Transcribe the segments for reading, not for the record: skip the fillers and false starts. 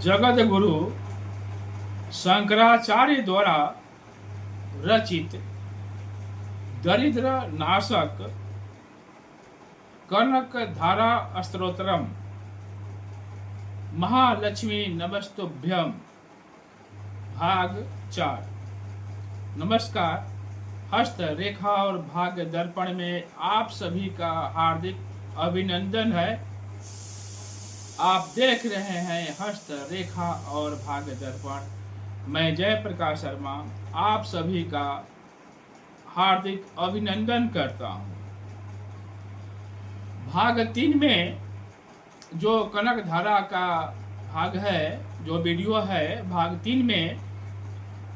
जगत गुरु शंकराचार्य द्वारा रचित दरिद्र नाशक कनक धारा स्तोत्रम महालक्ष्मी नमस्तुभ्यम भाग 4। नमस्कार। हस्त रेखा और भाग्य दर्पण में आप सभी का हार्दिक अभिनंदन है। आप देख रहे हैं हस्त रेखा और भाग्य दर्पण। मैं जयप्रकाश शर्मा आप सभी का हार्दिक अभिनंदन करता हूं। भाग 3 में जो कनक धारा का भाग है, जो वीडियो है, भाग 3 में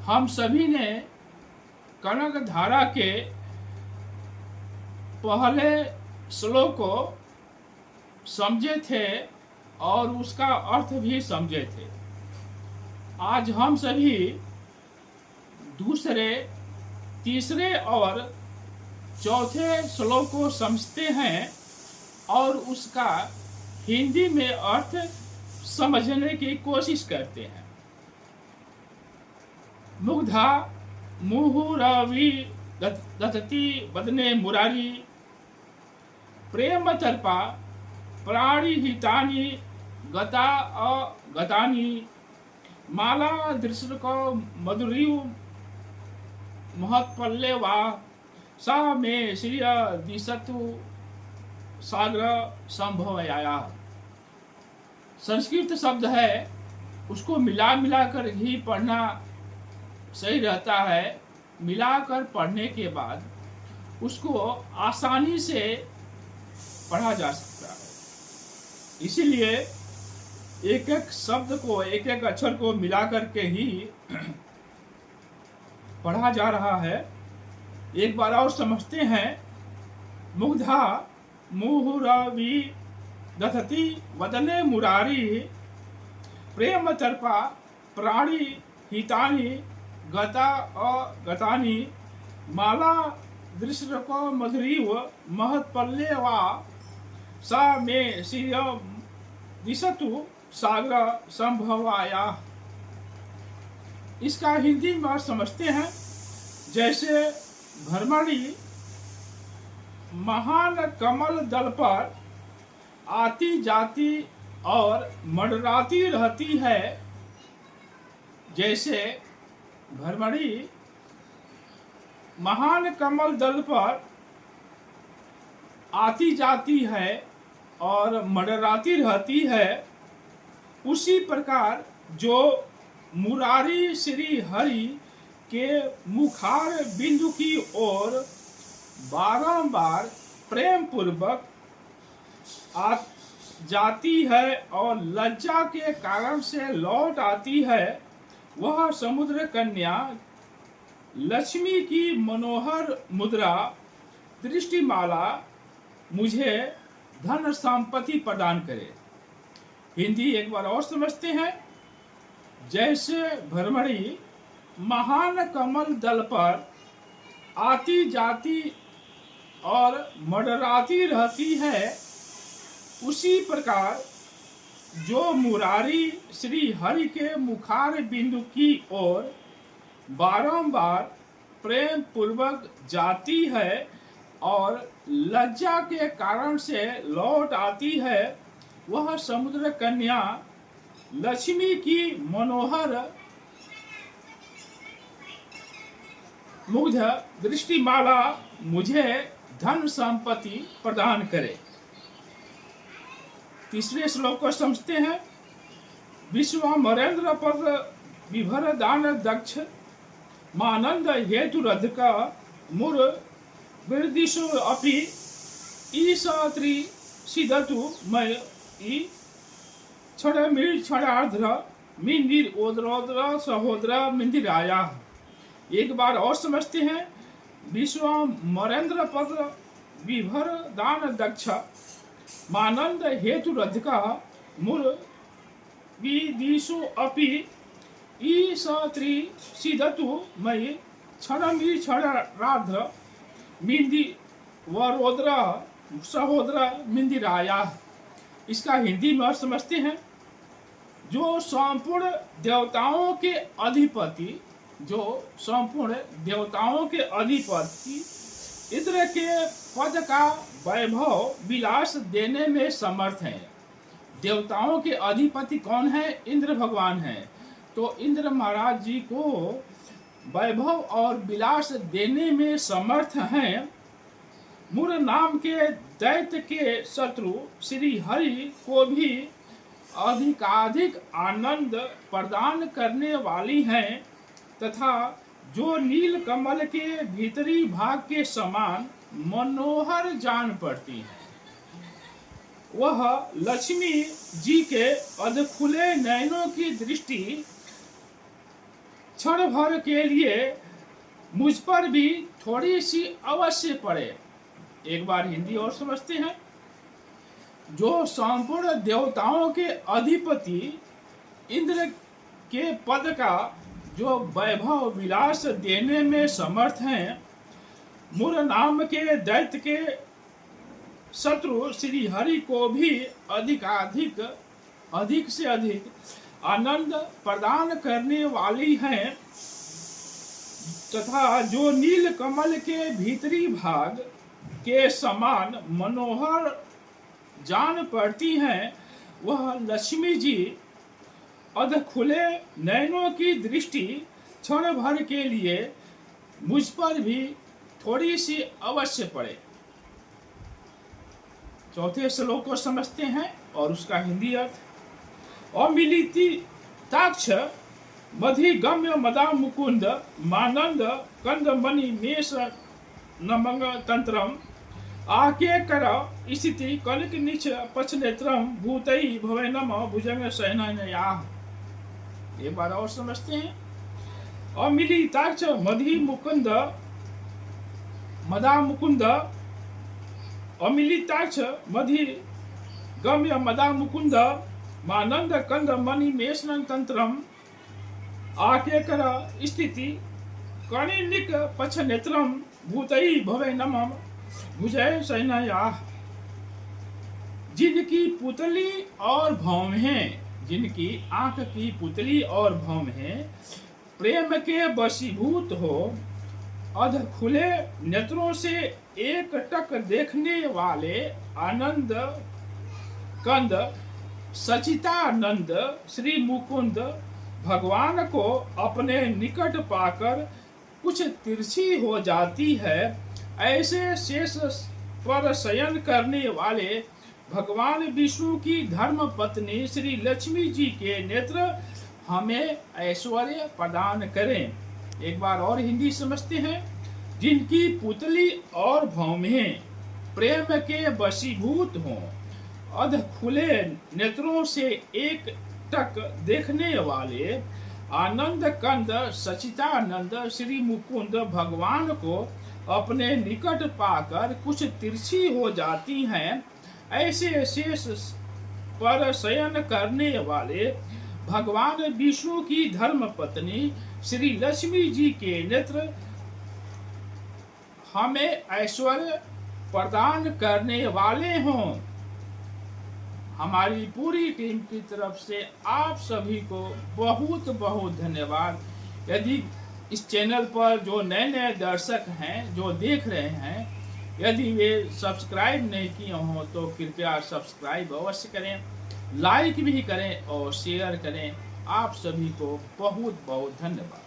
हम सभी ने कनक धारा के पहले श्लोक को समझे थे और उसका अर्थ भी समझे थे। आज हम सभी दूसरे, तीसरे और चौथे श्लोक को समझते हैं और उसका हिंदी में अर्थ समझने की कोशिश करते हैं। मुग्धा मुहुरवि दधति वदने मुरारी प्रेम तर्पा प्राणी हितानि गता अगतानि माला दृश्य मधुरीव महत्पल्ले वा सा में श्रिय दिशतु सागर संभवया। संस्कृत शब्द है, उसको मिला कर ही पढ़ना सही रहता है। मिलाकर पढ़ने के बाद उसको आसानी से पढ़ा जा सकता है। इसीलिए एक एक शब्द को, एक एक अक्षर को मिलाकर के ही पढ़ा जा रहा है। एक बार और समझते हैं। मुग्धा मुहुरवि दधति वदने मुरारी प्रेम तर्पा प्राणी हितानि गता अगतानि माला दृश्य मधुरीव महत्पल्ले वा सा में श्रिय दिशतु सागर संभवाया। इसका हिंदी में समझते हैं। जैसे भ्रमणी महान कमल दल पर आती जाती और मंडराती रहती है। जैसे भ्रमणी महान कमल दल पर आती जाती है और मंडराती रहती है, उसी प्रकार जो मुरारी श्री हरि के मुखार बिंदु की ओर बारंबार प्रेम पूर्वक आ जाती है और लज्जा के कारण से लौट आती है, वह समुद्र कन्या लक्ष्मी की मनोहर मुद्रा दृष्टिमाला मुझे धन संपत्ति प्रदान करे। हिंदी एक बार और समझते हैं। जैसे भ्रमणी महान कमल दल पर आती जाती और मंडराती रहती है, उसी प्रकार जो मुरारी श्री हरि के मुखार बिंदु की ओर बारंबार प्रेम पूर्वक जाती है और लज्जा के कारण से लौट आती है, वह समुद्र कन्या लक्ष्मी की मनोहर मुग्ध दृष्टिमाला मुझे धन संपत्ति प्रदान करे। तीसरे श्लोक को समझते हैं। विश्वामरेंद्र पद विभर दान दक्ष मानंद हेतु रधिक मुर वृद्धिषु अपि ईशत्री सिदतु मयि क्षणमिर क्षणार्ध्र मिंदिर ओद्रोद्र सहोद्र मिंदिराया। एक बार और समझते हैं। विश्वामरेंद्र पद विभर दान दक्ष मानंद हेतु रधिक मुर विदिषु अपि ईशत्री सिदतु मयि क्षणमिर क्षणार्ध्र मिंदी वरोद्र सहोद्र मिंदिराया। इसका हिंदी में समझते हैं। जो संपूर्ण देवताओं के अधिपति, जो संपूर्ण देवताओं के अधिपति इंद्र के पद का वैभव विलास देने में समर्थ है। देवताओं के अधिपति कौन है? इंद्र भगवान है। तो इंद्र महाराज जी को वैभव और विलास देने में समर्थ हैं। मूर नाम के दैत्य के शत्रु श्री हरि को भी अधिकाधिक आनंद प्रदान करने वाली हैं तथा जो नील कमल के भीतरी भाग के समान मनोहर जान पड़ती हैं। वह लक्ष्मी जी के अधखुले नयनों की दृष्टि क्षण भर के लिए मुझ पर भी थोड़ी सी अवश्य पड़े। एक बार हिंदी और समझते हैं। जो संपूर्ण देवताओं के अधिपति इंद्र के पद का जो वैभव विलास देने में समर्थ हैं, मूर नाम के दैत्य के शत्रु श्री हरि को भी अधिक से अधिक आनंद प्रदान करने वाली हैं तथा जो नील कमल के भीतरी भाग के समान मनोहर जान पड़ती हैं, वह लक्ष्मी जी अधखुले नयनों की दृष्टि क्षण भर के लिए मुझ पर भी थोड़ी सी अवश्य पड़े। चौथे श्लोक को समझते हैं और उसका हिंदी अर्थ। अमिलिति ताक्ष मधिगम्य मदा मुकुंद मानंद कंद मणि मेष नमंग तंत्रम आके कर स्थिति कनक निच पछ नेत्रम भूतई भवे नम भुजंग शयनयाः। एक बार और समझते हैं। अमिलिताक्ष मधि मुकुंद मदा मुकुंद अमिलिताक्ष मधि गम्य मदा मुकुंद मानंद कंद मणि मेषन तंत्रम आके कर स्थिति कणिनिक पछ नेत्रम भूतई भवे नमः भुजय शयनयाः। जिनकी पुतली और भौम हैं, जिनकी आंख की पुतली और भौम हैं, प्रेम के वशीभूत हो, अध खुले नेत्रों से एक टक देखने वाले आनंद कंद सचितानंद श्री मुकुंद भगवान को अपने निकट पाकर कुछ तिरछी हो जाती है, ऐसे शेष पर शयन करने वाले भगवान विष्णु की धर्म पत्नी श्री लक्ष्मी जी के नेत्र हमें ऐश्वर्य प्रदान करें। एक बार और हिंदी समझते हैं। जिनकी पुतली और भौमें प्रेम के वशीभूत हों, अध खुले नेत्रों से एक टक देखने वाले आनंद कंद सचितानंद श्री मुकुंद भगवान को अपने निकट पाकर कुछ तिरछी हो जाती हैं, ऐसे शेष पर शयन करने वाले भगवान विष्णु की धर्म पत्नी श्री लक्ष्मी जी के नेत्र हमें ऐश्वर्य प्रदान करने वाले हों। हमारी पूरी टीम की तरफ से आप सभी को बहुत बहुत धन्यवाद। यदि इस चैनल पर जो नए नए दर्शक हैं जो देख रहे हैं, यदि वे सब्सक्राइब नहीं किए हों तो कृपया सब्सक्राइब अवश्य करें, लाइक भी करें और शेयर करें। आप सभी को बहुत बहुत धन्यवाद।